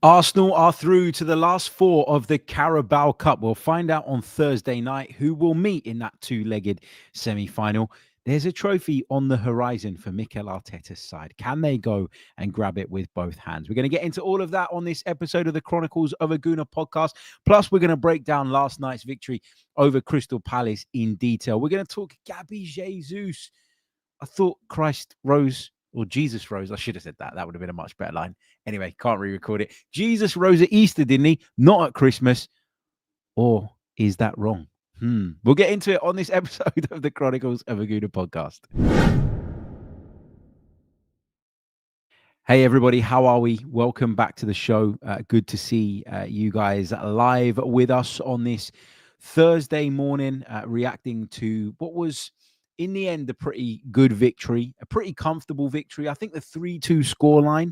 Arsenal are through to the last four of the Carabao Cup. We'll find out on Thursday night who will meet in that two-legged semi-final. There's a trophy on the horizon for Mikel Arteta's side. Can they go and grab it with both hands? We're going to get into all of that on this episode of the Chronicles of a Gooner podcast. Plus, we're going to break down last night's victory over Crystal Palace in detail. We're going to talk Gabriel Jesus. I thought Christ rose, or Jesus rose. I should have said that. That would have been a much better line. Anyway, can't re-record it. Jesus rose at Easter, didn't he? Not at Christmas. Or is that wrong? We'll get into it on this episode of the Chronicles of a Gooner podcast. Hey, everybody. How are we? Welcome back to the show. Good to see you guys live with us on this Thursday morning, reacting to what was, in the end, a pretty good victory, a pretty comfortable victory. I think the 3-2 scoreline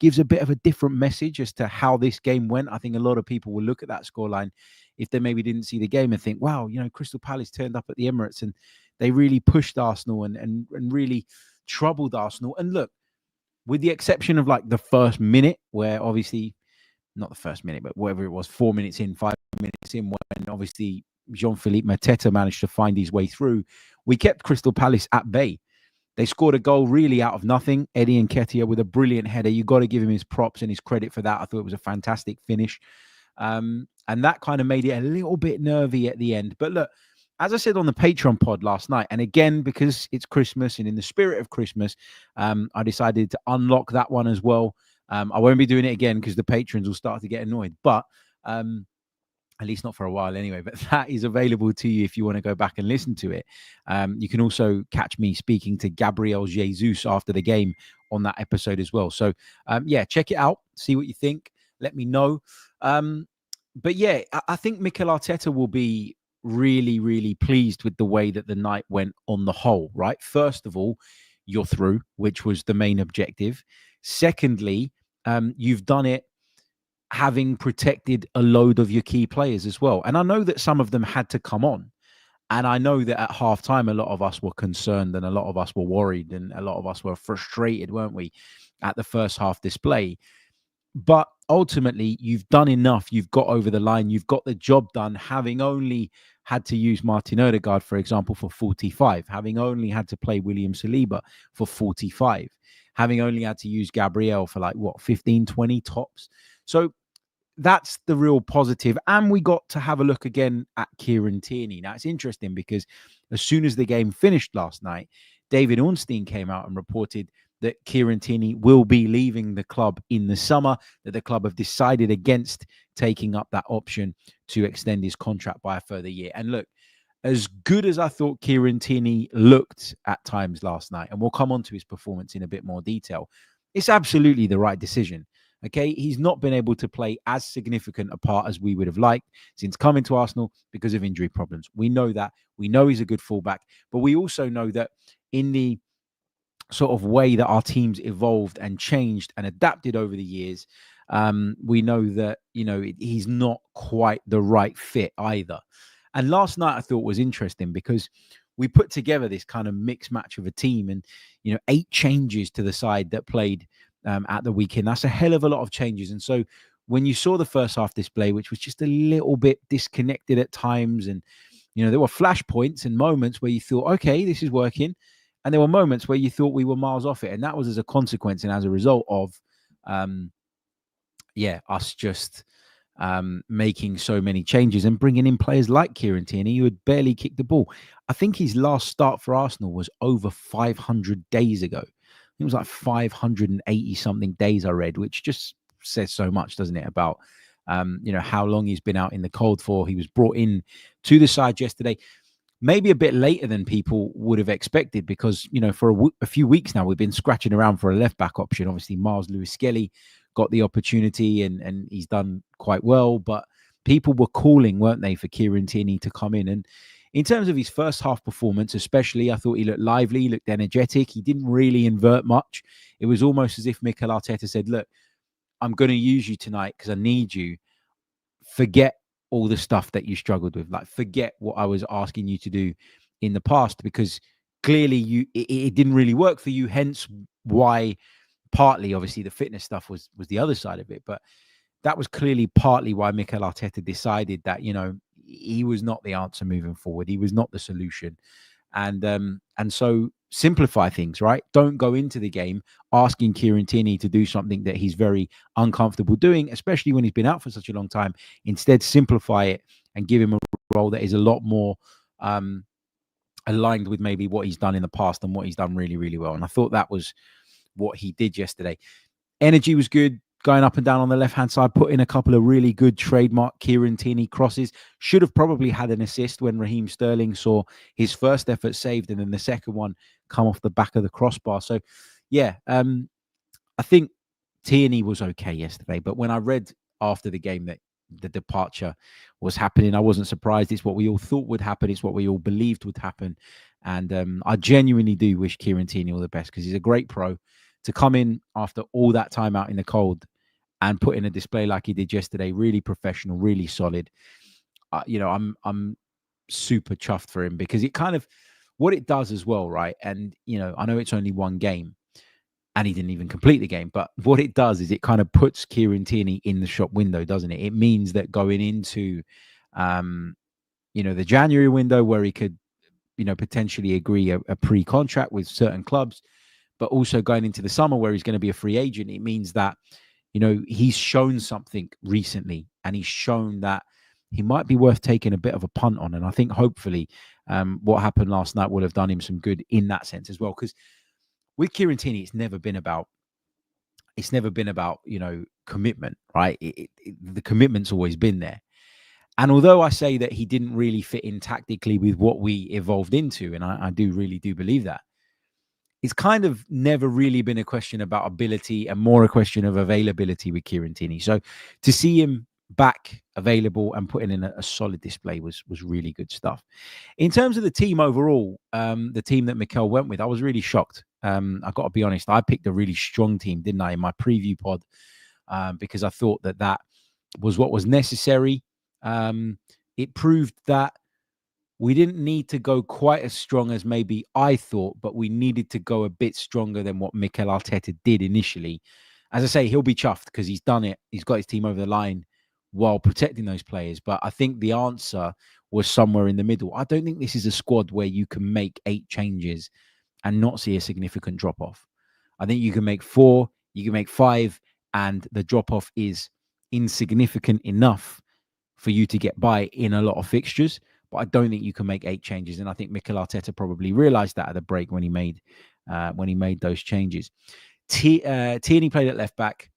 gives a bit of a different message as to how this game went. I think a lot of people will look at that scoreline if they maybe didn't see the game and think, wow, Crystal Palace turned up at the Emirates and they really pushed Arsenal and really troubled Arsenal. And look, with the exception of like the first minute, where obviously, not the first minute, but whatever it was, 4 minutes in, 5 minutes in, when obviously Jean-Philippe Mateta managed to find his way through, we kept Crystal Palace at bay. They scored a goal really out of nothing. Eddie Nketiah with a brilliant header. You got to give him his props and his credit for that. I thought it was a fantastic finish. And that kind of made it a little bit nervy at the end. But look, as I said on the Patreon pod last night, and again, because it's Christmas and in the spirit of Christmas, I decided to unlock that one as well. I won't be doing it again because the patrons will start to get annoyed. But at least not for a while anyway, but that is available to you if you want to go back and listen to it. You can also catch me speaking to Gabriel Jesus after the game on that episode as well. So, check it out. See what you think. Let me know. But yeah, I think Mikel Arteta will be really, really pleased with the way that the night went on the whole, right? First of all, you're through, which was the main objective. Secondly, you've done it having protected a load of your key players as well. And I know that some of them had to come on. And I know that at halftime, a lot of us were concerned and a lot of us were worried and a lot of us were frustrated, weren't we, at the first half display. But ultimately, you've done enough. You've got over the line. You've got the job done, having only had to use Martin Odegaard, for example, for 45, having only had to play William Saliba for 45, having only had to use Gabriel for 15, 20 tops. So that's the real positive. And we got to have a look again at Kieran Tierney. Now, it's interesting because as soon as the game finished last night, David Ornstein came out and reported that Kieran Tierney will be leaving the club in the summer, that the club have decided against taking up that option to extend his contract by a further year. And look, as good as I thought Kieran Tierney looked at times last night, and we'll come on to his performance in a bit more detail, it's absolutely the right decision. Okay, he's not been able to play as significant a part as we would have liked since coming to Arsenal because of injury problems. We know that. We know he's a good fullback, but we also know that in the sort of way that our teams evolved and changed and adapted over the years, we know that, he's not quite the right fit either. And last night I thought was interesting because we put together this kind of mixed match of a team and, 8 changes to the side that played at the weekend. That's a hell of a lot of changes. And so when you saw the first half display, which was just a little bit disconnected at times, and, there were flashpoints and moments where you thought, okay, this is working. And there were moments where you thought we were miles off it. And that was as a consequence and as a result of, us just making so many changes and bringing in players like Kieran Tierney, who had barely kicked the ball. I think his last start for Arsenal was over 500 days ago. It was like 580 something days I read, which just says so much, doesn't it, about, how long he's been out in the cold for. He was brought in to the side yesterday, maybe a bit later than people would have expected because, for a few weeks now, we've been scratching around for a left-back option. Obviously, Miles Lewis-Skelly got the opportunity and he's done quite well. But people were calling, weren't they, for Kieran Tierney to come in. And in terms of his first half performance, especially, I thought he looked lively, he looked energetic. He didn't really invert much. It was almost as if Mikel Arteta said, look, I'm going to use you tonight because I need you. Forget all the stuff that you struggled with. Forget what I was asking you to do in the past, because clearly it didn't really work for you. Hence why, partly, obviously, the fitness stuff was the other side of it. But that was clearly partly why Mikel Arteta decided that, he was not the answer moving forward. He was not the solution. And so simplify things, right? Don't go into the game asking Kieran Tierney to do something that he's very uncomfortable doing, especially when he's been out for such a long time. Instead, simplify it and give him a role that is a lot more aligned with maybe what he's done in the past and what he's done really, really well. And I thought that was what he did yesterday. Energy was good, going up and down on the left-hand side, put in a couple of really good trademark Kieran Tierney crosses. Should have probably had an assist when Raheem Sterling saw his first effort saved and then the second one come off the back of the crossbar. So, yeah, I think Tierney was okay yesterday. But when I read after the game that the departure was happening, I wasn't surprised. It's what we all thought would happen. It's what we all believed would happen. And I genuinely do wish Kieran Tierney all the best because he's a great pro. To come in after all that time out in the cold and put in a display like he did yesterday, really professional, really solid. I'm super chuffed for him because it kind of what it does as well, right? And I know it's only one game, and he didn't even complete the game, but what it does is it kind of puts Kieran Tierney in the shop window, doesn't it? It means that going into, the January window where he could, potentially agree a pre-contract with certain clubs, but also going into the summer where he's going to be a free agent, it means that, he's shown something recently and he's shown that he might be worth taking a bit of a punt on. And I think hopefully what happened last night will have done him some good in that sense as well. Because with Kieran Tierney, it's never been about, commitment, right? The commitment's always been there. And although I say that he didn't really fit in tactically with what we evolved into, and I really do believe that, it's kind of never really been a question about ability and more a question of availability with Kieran Tierney. So to see him back available and putting in a solid display was really good stuff. In terms of the team overall, the team that Mikel went with, I was really shocked. I got to be honest, I picked a really strong team, didn't I, in my preview pod, because I thought that was what was necessary. It proved that we didn't need to go quite as strong as maybe I thought, but we needed to go a bit stronger than what Mikel Arteta did initially. As I say, he'll be chuffed because he's done it. He's got his team over the line while protecting those players. But I think the answer was somewhere in the middle. I don't think this is a squad where you can make 8 changes and not see a significant drop-off. I think you can make 4, you can make 5, and the drop-off is insignificant enough for you to get by in a lot of fixtures. But I don't think you can make 8 changes, and I think Mikel Arteta probably realised that at the break when he made those changes. Tierney played at left back,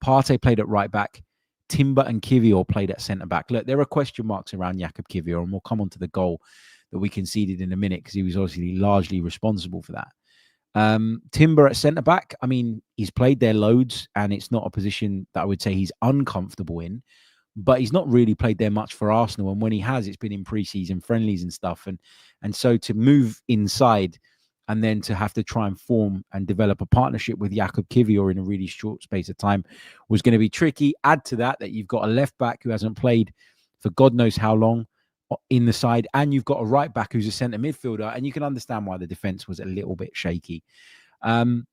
Partey played at right back, Timber and Kiwior played at centre back. Look, there are question marks around Jakub Kiwior, and we'll come on to the goal that we conceded in a minute because he was obviously largely responsible for that. Timber at centre back, I mean, he's played there loads, and it's not a position that I would say he's uncomfortable in. But he's not really played there much for Arsenal. And when he has, it's been in pre-season friendlies and stuff. And so to move inside and then to have to try and form and develop a partnership with Jakub Kiwior in a really short space of time was going to be tricky. Add to that you've got a left back who hasn't played for God knows how long in the side. And you've got a right back who's a centre midfielder. And you can understand why the defence was a little bit shaky. The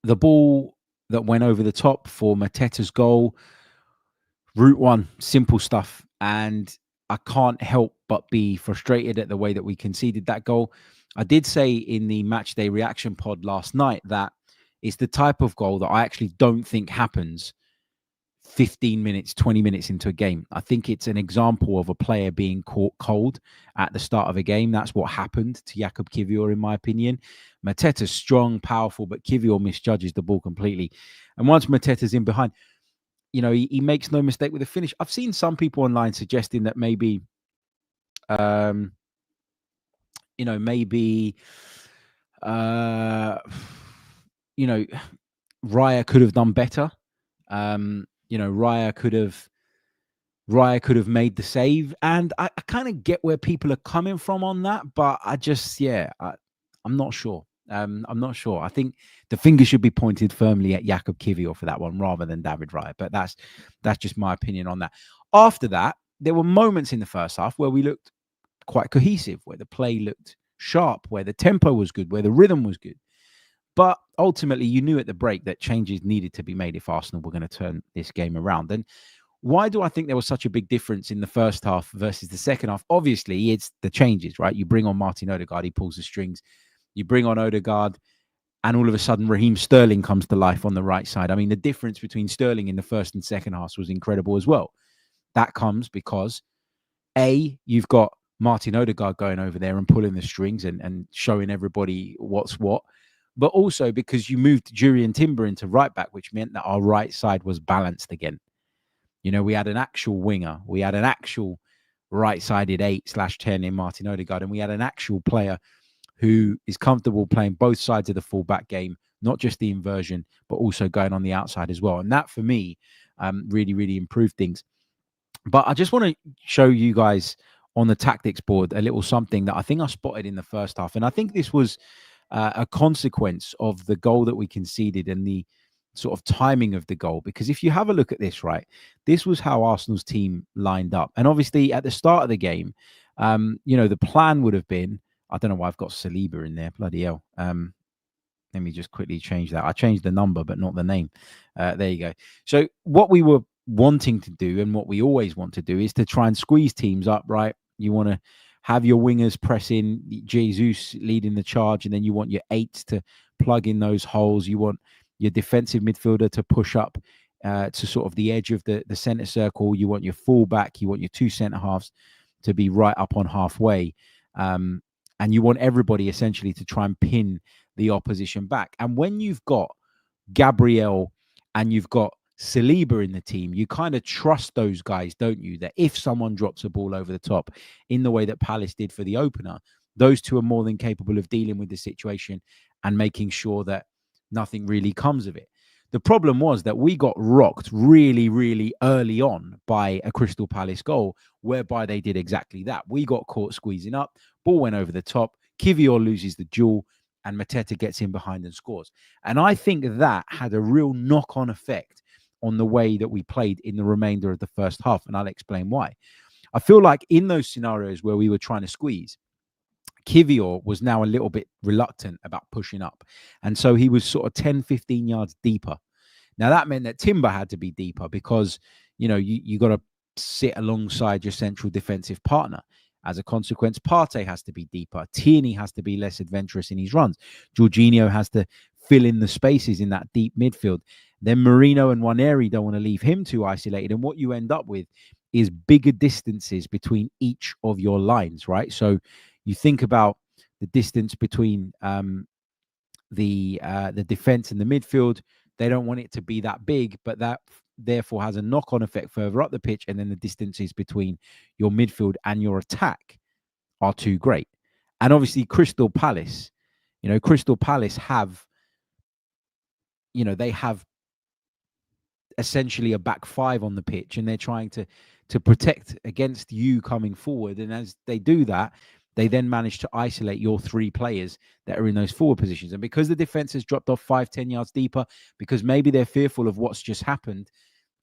ball that went over the top for Mateta's goal, Route 1, simple stuff. And I can't help but be frustrated at the way that we conceded that goal. I did say in the match day reaction pod last night that it's the type of goal that I actually don't think happens 15 minutes, 20 minutes into a game. I think it's an example of a player being caught cold at the start of a game. That's what happened to Jakub Kiwior, in my opinion. Mateta's strong, powerful, but Kiwior misjudges the ball completely. And once Mateta's in behind, he makes no mistake with the finish. I've seen some people online suggesting that maybe, Raya could have done better. Raya could have made the save, and I kind of get where people are coming from on that, but I'm not sure. I'm not sure. I think the finger should be pointed firmly at Jakub Kiwior for that one rather than David Raya. But that's just my opinion on that. After that, there were moments in the first half where we looked quite cohesive, where the play looked sharp, where the tempo was good, where the rhythm was good. But ultimately, you knew at the break that changes needed to be made if Arsenal were going to turn this game around. And why do I think there was such a big difference in the first half versus the second half? Obviously, it's the changes, right? You bring on Martin Odegaard, he pulls the strings. You bring on Odegaard, and all of a sudden, Raheem Sterling comes to life on the right side. I mean, the difference between Sterling in the first and second half was incredible as well. That comes because, A, you've got Martin Odegaard going over there and pulling the strings and showing everybody what's what. But also because you moved Kieran Tierney into right back, which meant that our right side was balanced again. You know, we had an actual winger. We had an actual right-sided 8/10 in Martin Odegaard. And we had an actual player who is comfortable playing both sides of the full-back game, not just the inversion, but also going on the outside as well. And that, for me, really, really improved things. But I just want to show you guys on the tactics board a little something that I think I spotted in the first half. And I think this was a consequence of the goal that we conceded and the sort of timing of the goal. Because if you have a look at this, right, this was how Arsenal's team lined up. And obviously at the start of the game, the plan would have been, I don't know why I've got Saliba in there, bloody hell. Let me just quickly change that. I changed the number, but not the name. There you go. So what we were wanting to do and what we always want to do is to try and squeeze teams up, right? You want to have your wingers press in, Jesus leading the charge, and then you want your 8s to plug in those holes. You want your defensive midfielder to push up to sort of the edge of the centre circle. You want your fullback, you want your 2 centre halves to be right up on halfway. And you want everybody essentially to try and pin the opposition back. And when you've got Gabriel and you've got Saliba in the team, you kind of trust those guys, don't you? That if someone drops a ball over the top in the way that Palace did for the opener, those two are more than capable of dealing with the situation and making sure that nothing really comes of it. The problem was that we got rocked really, really early on by a Crystal Palace goal, whereby they did exactly that. We got caught squeezing up, ball went over the top, Kivior loses the duel, and Mateta gets in behind and scores. And I think that had a real knock-on effect on the way that we played in the remainder of the first half, and I'll explain why. I feel like in those scenarios where we were trying to squeeze, Kivior was now a little bit reluctant about pushing up. And so he was sort of 10, 15 yards deeper. Now, that meant that Timber had to be deeper because, you got to sit alongside your central defensive partner. As a consequence, Partey has to be deeper. Tierney has to be less adventurous in his runs. Jorginho has to fill in the spaces in that deep midfield. Then Marino and Nwaneri don't want to leave him too isolated. And what you end up with is bigger distances between each of your lines, right? So you think about the distance between the defense and the midfield. They don't want it to be that big, but that therefore has a knock-on effect further up the pitch, and then the distances between your midfield and your attack are too great. And obviously Crystal Palace have, they have essentially a back five on the pitch, and they're trying to protect against you coming forward. And as they do that, they then manage to isolate your 3 players that are in those forward positions. And because the defense has dropped off 5-10 yards deeper, because maybe they're fearful of what's just happened,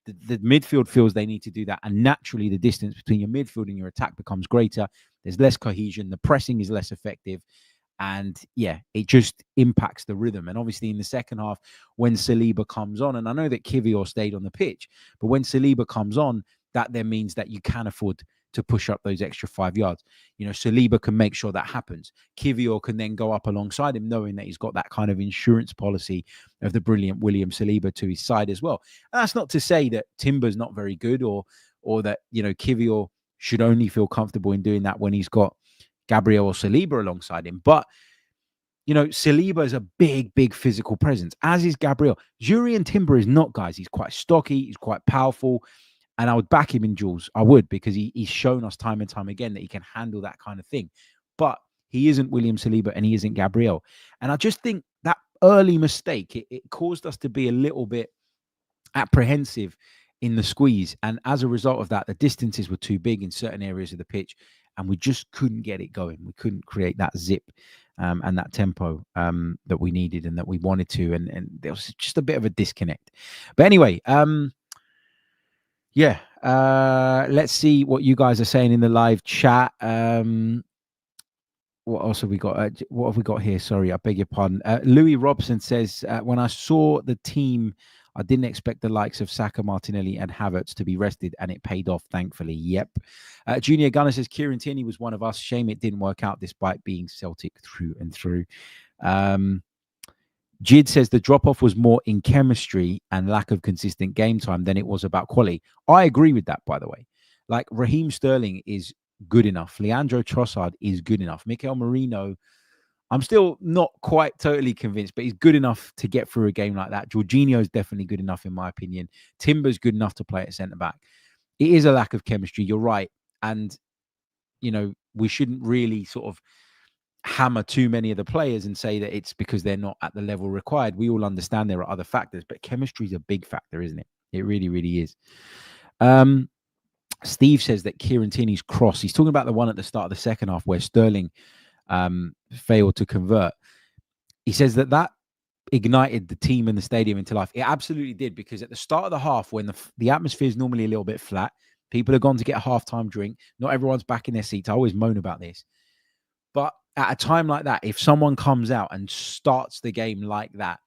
the midfield feels they need to do that. And naturally, the distance between your midfield and your attack becomes greater. There's less cohesion. The pressing is less effective. And yeah, it just impacts the rhythm. And obviously in the second half, when Saliba comes on, and I know that Kivior stayed on the pitch, but when Saliba comes on, that then means that you can afford to push up those extra 5 yards. Saliba can make sure that happens. Kivior can then go up alongside him, knowing that he's got that kind of insurance policy of the brilliant William Saliba to his side as well. And that's not to say that Timber's not very good or that, Kivior should only feel comfortable in doing that when he's got Gabriel or Saliba alongside him. But, Saliba is a big, big physical presence, as is Gabriel. Kieran Tierney is not, guys. He's quite stocky. He's quite powerful. And I would back him in duels. I would, because he's shown us time and time again that he can handle that kind of thing. But he isn't William Saliba and he isn't Gabriel. And I just think that early mistake, it caused us to be a little bit apprehensive in the squeeze. And as a result of that, the distances were too big in certain areas of the pitch, and we just couldn't get it going. We couldn't create that zip and that tempo that we needed and that we wanted to. And there was just a bit of a disconnect. But anyway, let's see what you guys are saying in the live chat. what else have we got? What have we got here? Sorry, I beg your pardon. Louis Robson says, when I saw the team, I didn't expect the likes of Saka, Martinelli, and Havertz to be rested, and it paid off, thankfully. Yep. Junior Gunner says, Kieran Tierney was one of us. Shame it didn't work out despite being Celtic through and through. Jid says the drop-off was more in chemistry and lack of consistent game time than it was about quality. I agree with that, by the way. Like, Raheem Sterling is good enough. Leandro Trossard is good enough. Mikel Merino, I'm still not quite totally convinced, but he's good enough to get through a game like that. Jorginho is definitely good enough, in my opinion. Timber's good enough to play at centre-back. It is a lack of chemistry, you're right. And, we shouldn't really sort of hammer too many of the players and say that it's because they're not at the level required. We all understand there are other factors, but chemistry is a big factor, isn't it? It really, really is. Steve says that Kieran Tierney's cross, he's talking about the one at the start of the second half where Sterling failed to convert. He says that ignited the team and the stadium into life. It absolutely did, because at the start of the half, when the atmosphere is normally a little bit flat, people have gone to get a halftime drink. Not everyone's back in their seats. I always moan about this. But at a time like that, if someone comes out and starts the game like that,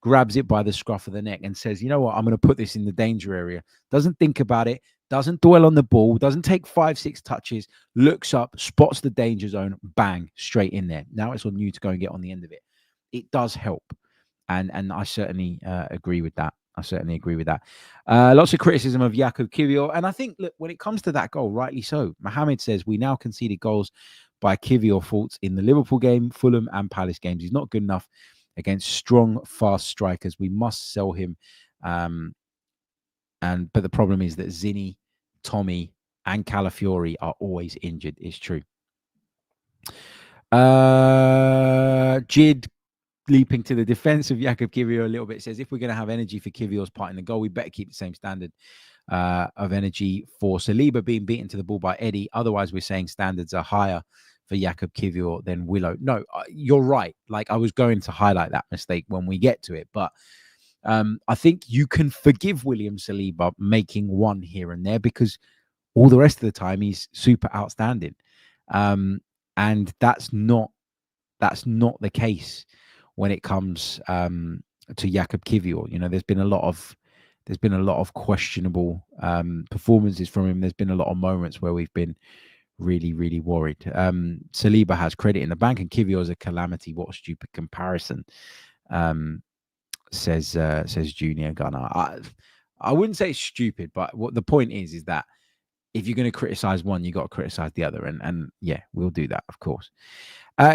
grabs it by the scruff of the neck and says, you know what, I'm going to put this in the danger area, doesn't think about it, doesn't dwell on the ball, doesn't take 5-6 touches, looks up, spots the danger zone, bang, straight in there. Now it's on you to go and get on the end of it. It does help. And I certainly agree with that. Lots of criticism of Jakub Kiwior. And I think, look, when it comes to that goal, rightly so. Mohammed says we now conceded goals by Kiwior faults in the Liverpool game, Fulham and Palace games. He's not good enough against strong, fast strikers. We must sell him. But the problem is that Zinni, Tommy, and Calafiori are always injured. It's true. Jid leaping to the defense of Jakub Kiwior a little bit says, if we're going to have energy for Kiwior's part in the goal, we better keep the same standard of energy for Saliba being beaten to the ball by Eddie. Otherwise, we're saying standards are higher for Jakub Kiwior than Willow. No, you're right. Like, I was going to highlight that mistake when we get to it, but I think you can forgive William Saliba making one here and there, because all the rest of the time he's super outstanding. And that's not the case when it comes to Jakub Kiwior. There's been a lot of questionable performances from him. There's been a lot of moments where we've been really, really worried. Saliba has credit in the bank, and Kiwior is a calamity. What a stupid comparison, says Junior Gunner. I wouldn't say it's stupid, but what the point is that if you're going to criticize one, you got to criticize the other, and yeah, we'll do that, of course.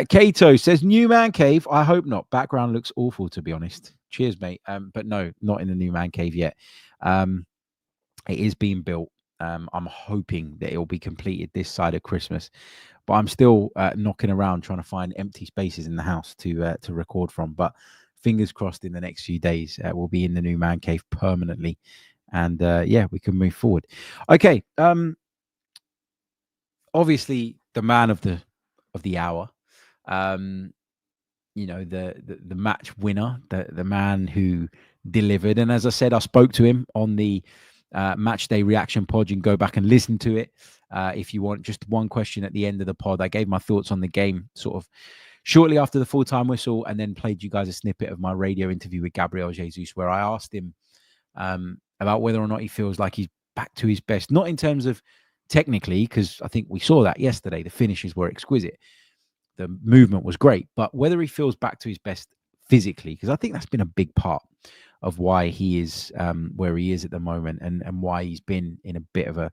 Kato says, new man cave. I hope not. Background looks awful, to be honest. Cheers, mate. But no, not in the new man cave yet. It is being built. I'm hoping that it will be completed this side of Christmas, but I'm still knocking around trying to find empty spaces in the house to record from. But fingers crossed, in the next few days, we'll be in the new man cave permanently, and yeah, we can move forward. Okay. Obviously, the man of the hour. The match winner, the man who delivered. And as I said, I spoke to him on the match day reaction pod. You can go back and listen to it if you want. Just one question at the end of the pod. I gave my thoughts on the game sort of shortly after the full-time whistle, and then played you guys a snippet of my radio interview with Gabriel Jesus, where I asked him about whether or not he feels like he's back to his best. Not in terms of technically, because I think we saw that yesterday. The finishes were exquisite. The movement was great, but whether he feels back to his best physically, because I think that's been a big part of why he is where he is at the moment, and why he's been in a bit of a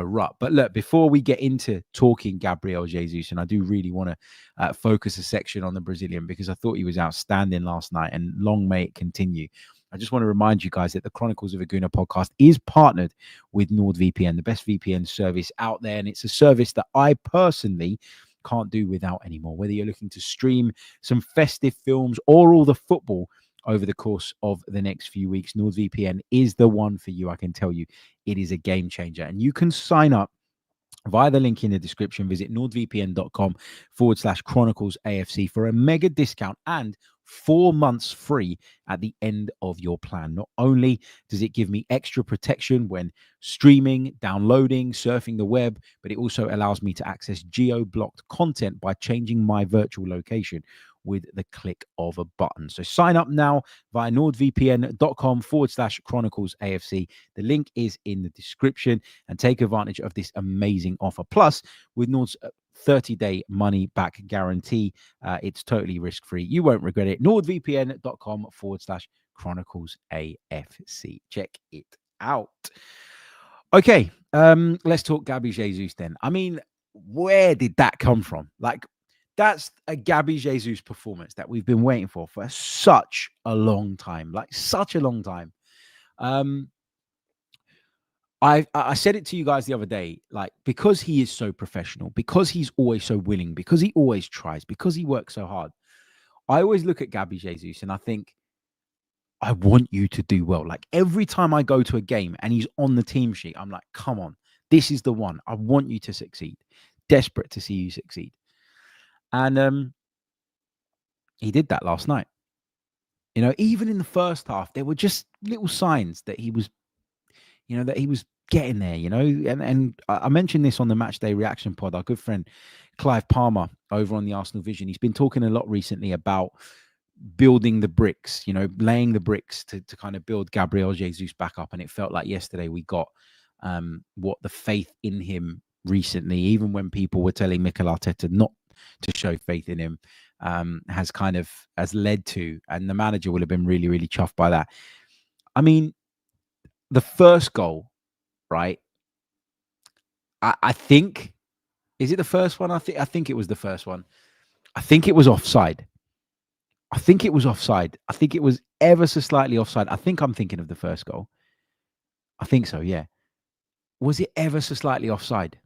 rut. But look, before we get into talking Gabriel Jesus, and I do really want to focus a section on the Brazilian, because I thought he was outstanding last night, and long may it continue. I just want to remind you guys that the Chronicles of a Gooner podcast is partnered with NordVPN, the best VPN service out there, and it's a service that I personally can't do without anymore. Whether you're looking to stream some festive films or all the football over the course of the next few weeks, NordVPN is the one for you. I can tell you, it is a game changer, and you can sign up via the link in the description. Visit nordvpn.com/Chronicles AFC for a mega discount and 4 months free at the end of your plan. Not only does it give me extra protection when streaming, downloading, surfing the web, but it also allows me to access geo-blocked content by changing my virtual location with the click of a button. So sign up now via nordvpn.com/Chronicles AFC. The link is in the description and take advantage of this amazing offer. Plus, with Nord's 30-day money-back guarantee, it's totally risk-free. You won't regret it. nordvpn.com/Chronicles AFC. Check it out. Okay, let's talk Gabriel Jesus then. I mean, where did that come from? Like, that's a Gabriel Jesus performance that we've been waiting for such a long time, like such a long time. I said it to you guys the other day, like, because he is so professional, because he's always so willing, because he always tries, because he works so hard. I always look at Gabriel Jesus and I think, I want you to do well. Like every time I go to a game and he's on the team sheet, I'm like, come on, this is the one. I want you to succeed. Desperate to see you succeed. And he did that last night. You know, even in the first half, there were just little signs that he was, that he was getting there, and I mentioned this on the match day reaction pod. Our good friend Clive Palmer over on the Arsenal Vision, he's been talking a lot recently about building the bricks, laying the bricks to kind of build Gabriel Jesus back up. And it felt like yesterday we got what the faith in him recently, even when people were telling Mikel Arteta not to show faith in him, has led to, and the manager will have been really, really chuffed by that. I mean, the first goal, right? I think, is it the first one? I think it was the first one. I think it was offside. I think it was ever so slightly offside. I think I'm thinking of the first goal. I think so, yeah. Was it ever so slightly offside?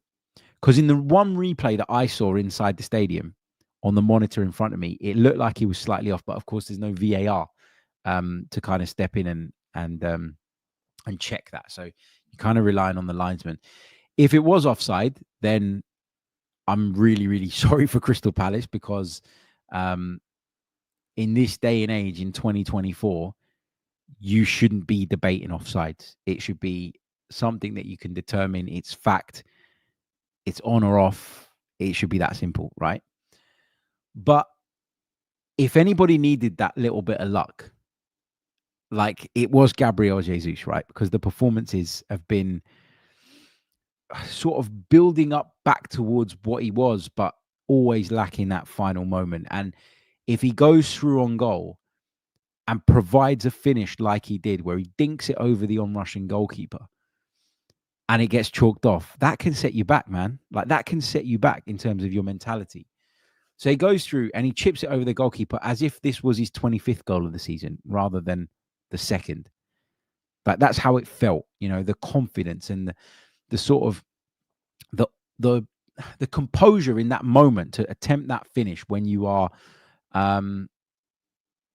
Because in the one replay that I saw inside the stadium on the monitor in front of me, it looked like he was slightly off. But of course, there's no VAR to kind of step in and check that. So you're kind of relying on the linesman. If it was offside, then I'm really, really sorry for Crystal Palace, because in this day and age, in 2024, you shouldn't be debating offsides. It should be something that you can determine. It's fact. It's on or off. It should be that simple, right? But if anybody needed that little bit of luck, like, it was Gabriel Jesus, right? Because the performances have been sort of building up back towards what he was, but always lacking that final moment. And if he goes through on goal and provides a finish like he did, where he dinks it over the on-rushing goalkeeper and it gets chalked off, that can set you back, man. Like, that can set you back in terms of your mentality. So he goes through and he chips it over the goalkeeper as if this was his 25th goal of the season rather than the second. But that's how it felt, the confidence and the sort of the composure in that moment to attempt that finish when you are, when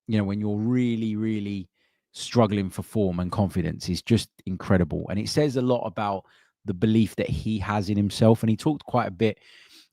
you're really, really struggling for form and confidence, is just incredible. And it says a lot about the belief that he has in himself. And he talked quite a bit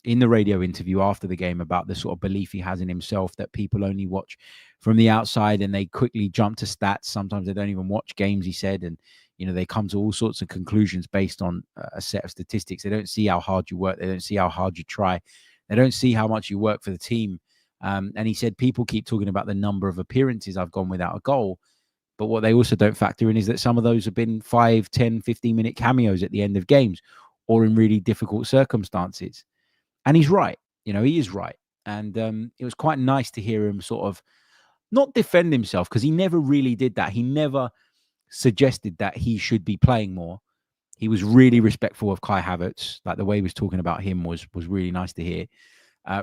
in the radio interview after the game about the sort of belief he has in himself, that people only watch from the outside and they quickly jump to stats. Sometimes they don't even watch games, he said. And, they come to all sorts of conclusions based on a set of statistics. They don't see how hard you work. They don't see how hard you try. They don't see how much you work for the team. And he said, people keep talking about the number of appearances I've gone without a goal. But what they also don't factor in is that some of those have been 5, 10, 15-minute cameos at the end of games, or in really difficult circumstances. And he's right. He is right. And it was quite nice to hear him sort of not defend himself, because he never really did that. He never suggested that he should be playing more. He was really respectful of Kai Havertz. Like, the way he was talking about him was really nice to hear.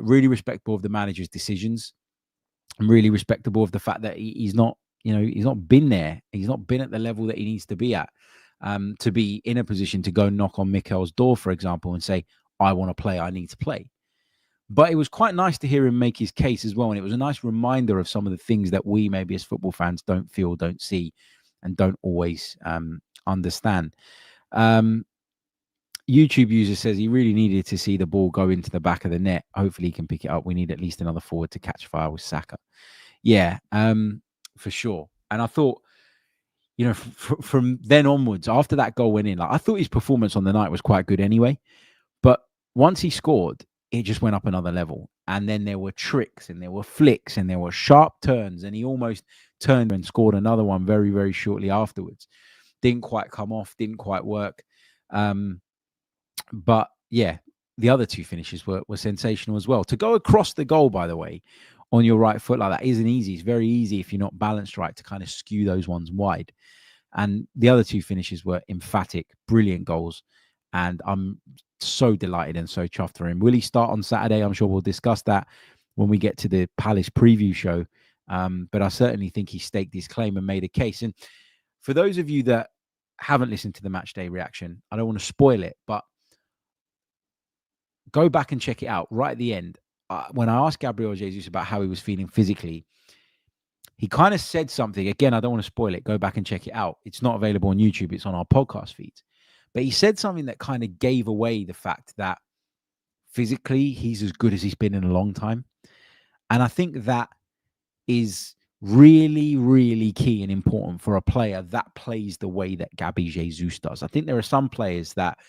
Really respectful of the manager's decisions, and really respectable of the fact that he's not, he's not been there. He's not been at the level that he needs to be at, to be in a position to go knock on Mikel's door, for example, and say, I want to play, I need to play. But it was quite nice to hear him make his case as well. And it was a nice reminder of some of the things that we maybe as football fans don't feel, don't see, and don't always understand. YouTube user says he really needed to see the ball go into the back of the net. Hopefully he can pick it up. We need at least another forward to catch fire with Saka. Yeah, for sure. And I thought, you know, from then onwards, after that goal went in, like I thought his performance on the night was quite good anyway. But once he scored, it just went up another level. And then there were tricks and there were flicks and there were sharp turns. And he almost turned and scored another one very, very shortly afterwards. Didn't quite come off, didn't quite work. But yeah, the other two finishes were sensational as well. To go across the goal, by the way, on your right foot like that isn't easy. It's very easy if you're not balanced right to kind of skew those ones wide. And the other two finishes were emphatic, brilliant goals. And I'm so delighted and so chuffed for him. Will he start on Saturday? I'm sure we'll discuss that when we get to the Palace preview show. But I certainly think he staked his claim and made a case. And for those of you that haven't listened to the match day reaction, I don't want to spoil it, but go back and check it out right at the end. When I asked Gabriel Jesus about how he was feeling physically, he kind of said something. Again, I don't want to spoil it. Go back and check it out. It's not available on YouTube. It's on our podcast feeds. But he said something that kind of gave away the fact that physically he's as good as he's been in a long time. And I think that is really, really key and important for a player that plays the way that Gabi Jesus does. I think there are some players that,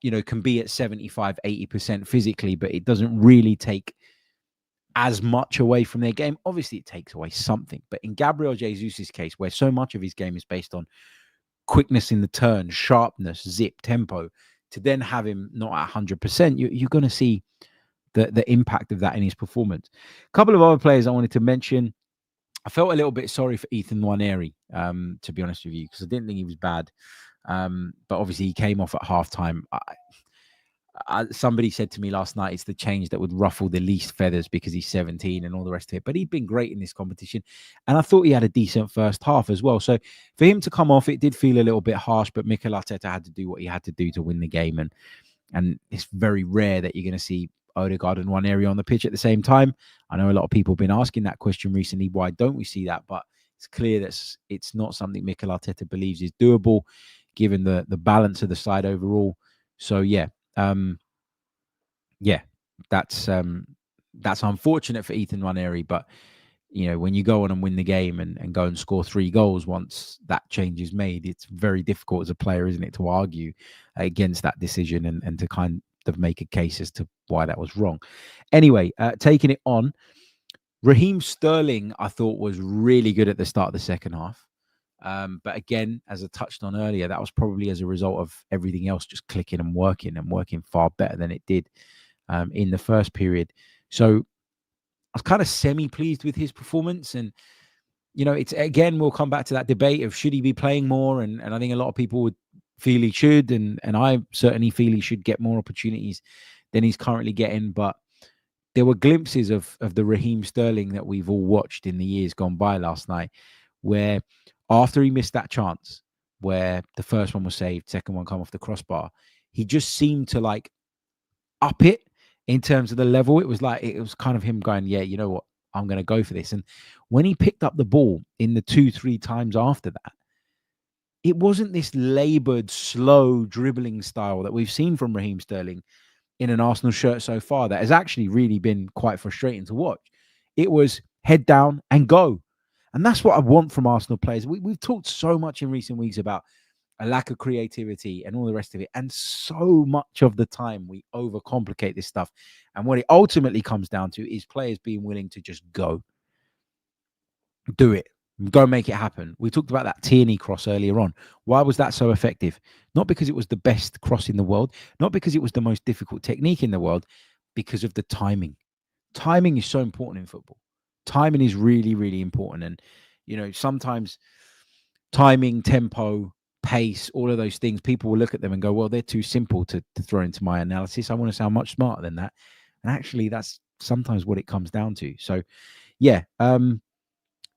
you know, can be at 75, 80% physically, but it doesn't really take as much away from their game. Obviously, it takes away something. But in Gabriel Jesus' case, where so much of his game is based on quickness in the turn, sharpness, zip, tempo, to then have him not at 100%, you're going to see the impact of that in his performance. A couple of other players I wanted to mention. I felt a little bit sorry for Ethan Nwaneri, to be honest with you, because I didn't think he was bad. But obviously, he came off at halftime. Somebody said to me last night, it's the change that would ruffle the least feathers because he's 17 and all the rest of it. But he'd been great in this competition. And I thought he had a decent first half as well. So for him to come off, it did feel a little bit harsh, but Mikel Arteta had to do what he had to do to win the game. And it's very rare that you're going to see Odegaard and Nwaneri on the pitch at the same time. I know a lot of people have been asking that question recently. Why don't we see that? But it's clear that it's not something Mikel Arteta believes is doable, given the balance of the side overall. So yeah, that's unfortunate for Ethan Nwaneri, but you know, when you go on and win the game and go and score 3 goals once that change is made, it's very difficult as a player, isn't it, to argue against that decision and to kind of make a case as to why that was wrong. Anyway, taking it on, Raheem Sterling, I thought was really good at the start of the second half. But again, as I touched on earlier, that was probably as a result of everything else just clicking and working far better than it did in the first period. So I was kind of semi-pleased with his performance. And, you know, it's again, we'll come back to that debate of should he be playing more? And I think a lot of people would feel he should. And I certainly feel he should get more opportunities than he's currently getting. But there were glimpses of the Raheem Sterling that we've all watched in the years gone by last night, where after he missed that chance, where the first one was saved, second one come off the crossbar, he just seemed to like up it in terms of the level. It was like, it was kind of him going, yeah, you know what, I'm going to go for this. And when he picked up the ball in the 2-3 times after that, it wasn't this labored, slow dribbling style that we've seen from Raheem Sterling in an Arsenal shirt so far that has actually really been quite frustrating to watch. It was head down and go. And that's what I want from Arsenal players. We've talked so much in recent weeks about a lack of creativity and all the rest of it. And so much of the time we overcomplicate this stuff. And what it ultimately comes down to is players being willing to just go. Do it. Go make it happen. We talked about that Tierney cross earlier on. Why was that so effective? Not because it was the best cross in the world, not because it was the most difficult technique in the world, because of the timing. Timing is so important in football. Timing is really, really important. And, you know, sometimes timing, tempo, pace, all of those things, people will look at them and go, well, they're too simple to throw into my analysis. I want to sound much smarter than that. And actually, that's sometimes what it comes down to. So, yeah,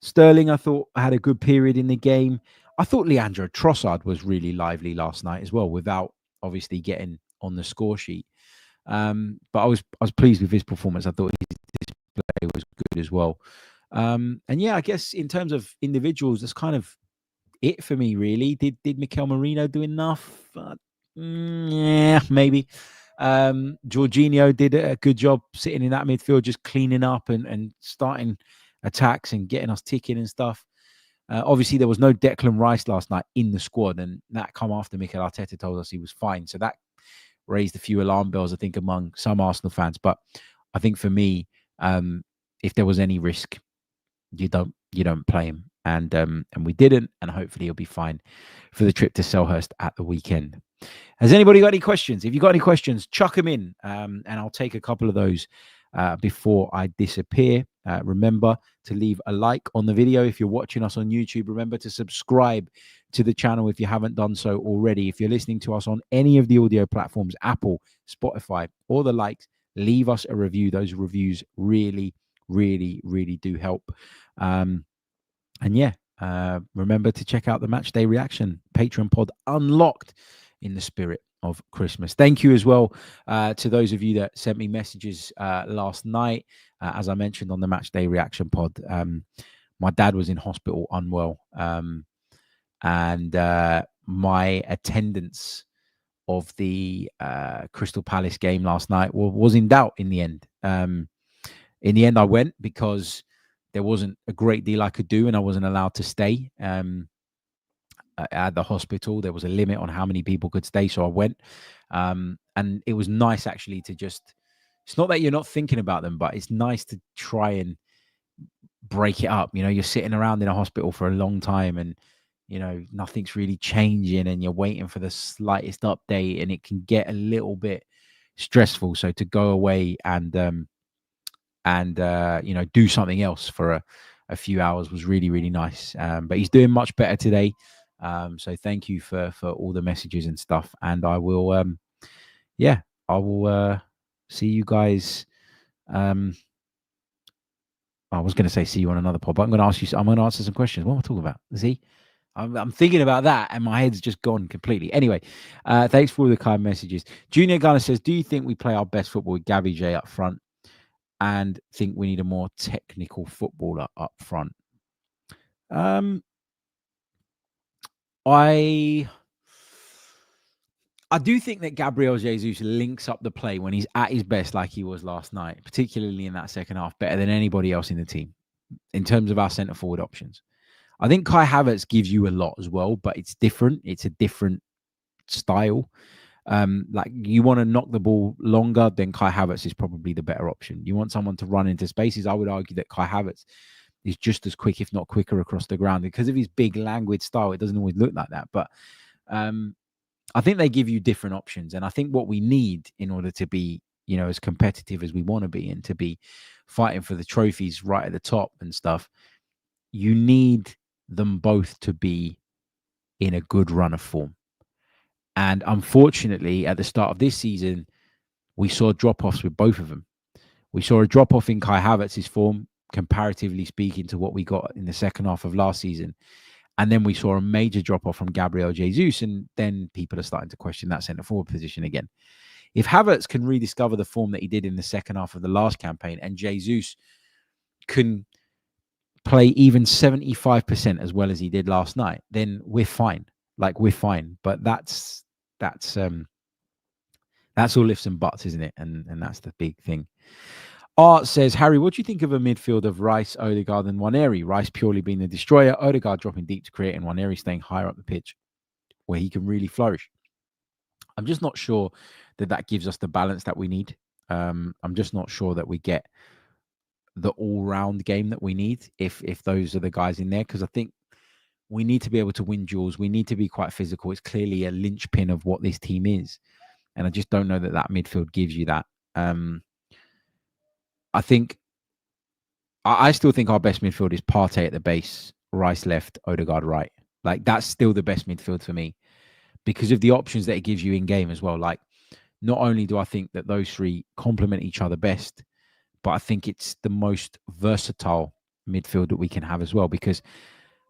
Sterling, I thought, had a good period in the game. I thought Leandro Trossard was really lively last night as well, without obviously getting on the score sheet. But I was pleased with his performance. I thought his display was good as well. And yeah, I guess in terms of individuals, that's kind of it for me, really. Did Mikel Merino do enough? Yeah, maybe. Jorginho did a good job sitting in that midfield, just cleaning up and starting attacks and getting us ticking and stuff. Obviously, there was no Declan Rice last night in the squad, and that come after Mikel Arteta told us he was fine. So that raised a few alarm bells, I think, among some Arsenal fans. But I think for me, if there was any risk, you don't play him, and we didn't, and hopefully he'll be fine for the trip to Selhurst at the weekend. Has anybody got any questions? If you've got any questions, chuck them in, and I'll take a couple of those before I disappear. Remember to leave a like on the video. If you're watching us on YouTube, remember to subscribe to the channel if you haven't done so already. If you're listening to us on any of the audio platforms, Apple, Spotify, or the likes, leave us a review. Those reviews really, really, really do help. And yeah, remember to check out the Match Day Reaction Patreon pod unlocked in the spirit of Christmas. Thank you as well to those of you that sent me messages last night. As I mentioned on the Match Day Reaction pod, my dad was in hospital unwell, and my attendance of the Crystal Palace game last night was in doubt in the end. In the end, I went because there wasn't a great deal I could do, and I wasn't allowed to stay at the hospital. There was a limit on how many people could stay, so I went. And it was nice actually to just, it's not that you're not thinking about them, but it's nice to try and break it up. You know, you're sitting around in a hospital for a long time and, you know, nothing's really changing and you're waiting for the slightest update, and it can get a little bit stressful. So to go away and you know, do something else for a few hours was really, really nice. But he's doing much better today. So thank you for all the messages and stuff. And I will, I will see you guys. I was going to say see you on another pod, but I'm going to ask you. I'm going to answer some questions. What am I talking about? See, I'm thinking about that, and my head's just gone completely. Anyway, thanks for all the kind messages. Junior Gunner says, "Do you think we play our best football with Gabby J up front, and think we need a more technical footballer up front?" I do think that Gabriel Jesus links up the play when he's at his best, like he was last night, particularly in that second half, better than anybody else in the team in terms of our centre forward options. I think Kai Havertz gives you a lot as well, but it's different. It's a different style. Like you want to knock the ball longer, then Kai Havertz is probably the better option. You want someone to run into spaces. I would argue that Kai Havertz is just as quick, if not quicker, across the ground. Because of his big languid style, it doesn't always look like that. But I think they give you different options. And I think what we need in order to be, you know, as competitive as we want to be and to be fighting for the trophies right at the top and stuff, you need them both to be in a good run of form. And unfortunately, at the start of this season, we saw drop-offs with both of them. We saw a drop-off in Kai Havertz's form, comparatively speaking, to what we got in the second half of last season. And then we saw a major drop-off from Gabriel Jesus, and then people are starting to question that centre-forward position again. If Havertz can rediscover the form that he did in the second half of the last campaign, and Jesus can play even 75% as well as he did last night, then we're fine. Like, we're fine. But that's all lifts and buts, isn't it? And that's the big thing. Art says, Harry, what do you think of a midfield of Rice, Odegaard, and Nwaneri? Rice purely being the destroyer, Odegaard dropping deep to create, and Nwaneri staying higher up the pitch where he can really flourish. I'm just not sure that gives us the balance that we need. I'm just not sure that we get the all-round game that we need if those are the guys in there, because I think we need to be able to win duels. We need to be quite physical. It's clearly a linchpin of what this team is, and I just don't know that midfield gives you that. I still think our best midfield is Partey at the base, Rice left, Odegaard right. Like, that's still the best midfield for me because of the options that it gives you in game as well. Like, not only do I think that those three complement each other best, but I think it's the most versatile midfield that we can have as well, because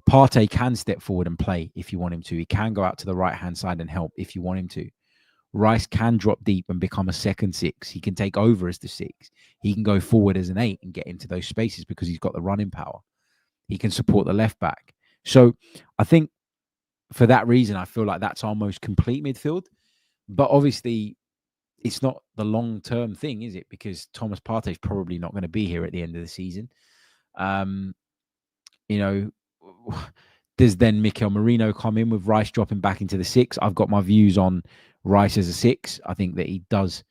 Partey can step forward and play if you want him to. He can go out to the right-hand side and help if you want him to. Rice can drop deep and become a second six. He can take over as the six. He can go forward as an 8 and get into those spaces because he's got the running power. He can support the left back. So I think for that reason, I feel like that's our most complete midfield. But obviously, it's not the long-term thing, is it? Because Thomas Partey is probably not going to be here at the end of the season. You know, does then Mikel Merino come in with Rice dropping back into the 6? I've got my views on Rice as a 6. I think that he does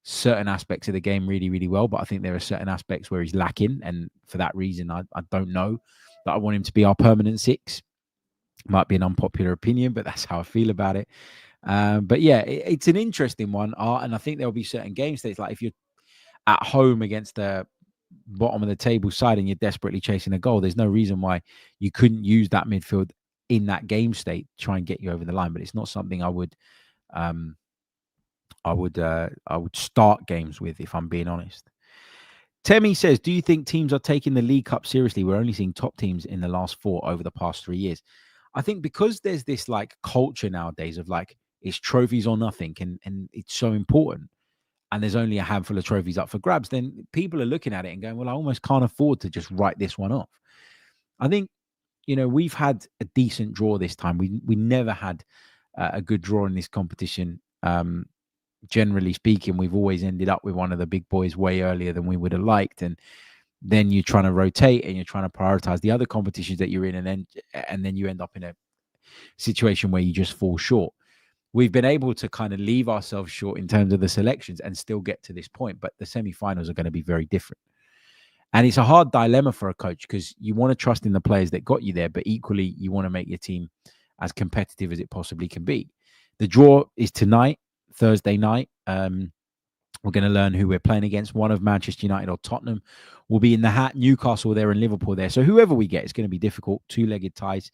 certain aspects of the game really, really well, but I think there are certain aspects where he's lacking. And for that reason, I don't know that I want him to be our permanent 6. Might be an unpopular opinion, but that's how I feel about it. But yeah, it's an interesting one. And I think there'll be certain game states, like if you're at home against the bottom of the table side and you're desperately chasing a goal, there's no reason why you couldn't use that midfield in that game state to try and get you over the line. But it's not something I would start games with, if I'm being honest. Temi says, do you think teams are taking the League Cup seriously? We're only seeing top teams in the last 4 over the past 3 years. I think because there's this like culture nowadays of like it's trophies or nothing, and it's so important, and there's only a handful of trophies up for grabs, then people are looking at it and going, well, I almost can't afford to just write this one off. I think, we've had a decent draw this time. We never had a good draw in this competition. Generally speaking, we've always ended up with one of the big boys way earlier than we would have liked. And then you're trying to rotate and you're trying to prioritize the other competitions that you're in. And then you end up in a situation where you just fall short. We've been able to kind of leave ourselves short in terms of the selections and still get to this point. But the semi-finals are going to be very different. And it's a hard dilemma for a coach because you want to trust in the players that got you there, but equally you want to make your team as competitive as it possibly can be. The draw is tonight, Thursday night. We're going to learn who we're playing against. One of Manchester United or Tottenham will be in the hat. Newcastle there and Liverpool there. So whoever we get, it's going to be difficult. 2-legged ties.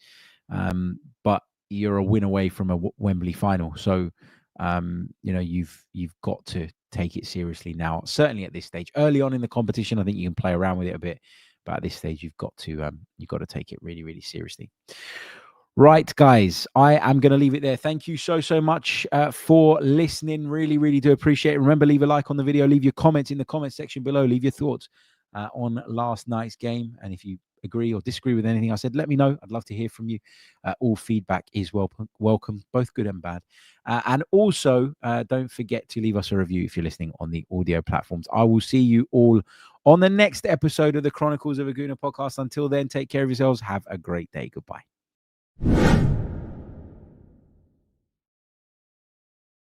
But you're a win away from a Wembley final. So, you've got to take it seriously now, certainly at this stage. Early on in the competition, I think you can play around with it a bit. But at this stage, you've got to take it really, really seriously. Right, guys, I am going to leave it there. Thank you so much for listening. Really, really do appreciate it. Remember, leave a like on the video. Leave your comments in the comment section below. Leave your thoughts on last night's game. And if you agree or disagree with anything I said, let me know. I'd love to hear from you. All feedback is welcome, both good and bad. And also, don't forget to leave us a review if you're listening on the audio platforms. I will see you all on the next episode of the Chronicles of a Gooner podcast. Until then, take care of yourselves. Have a great day. Goodbye.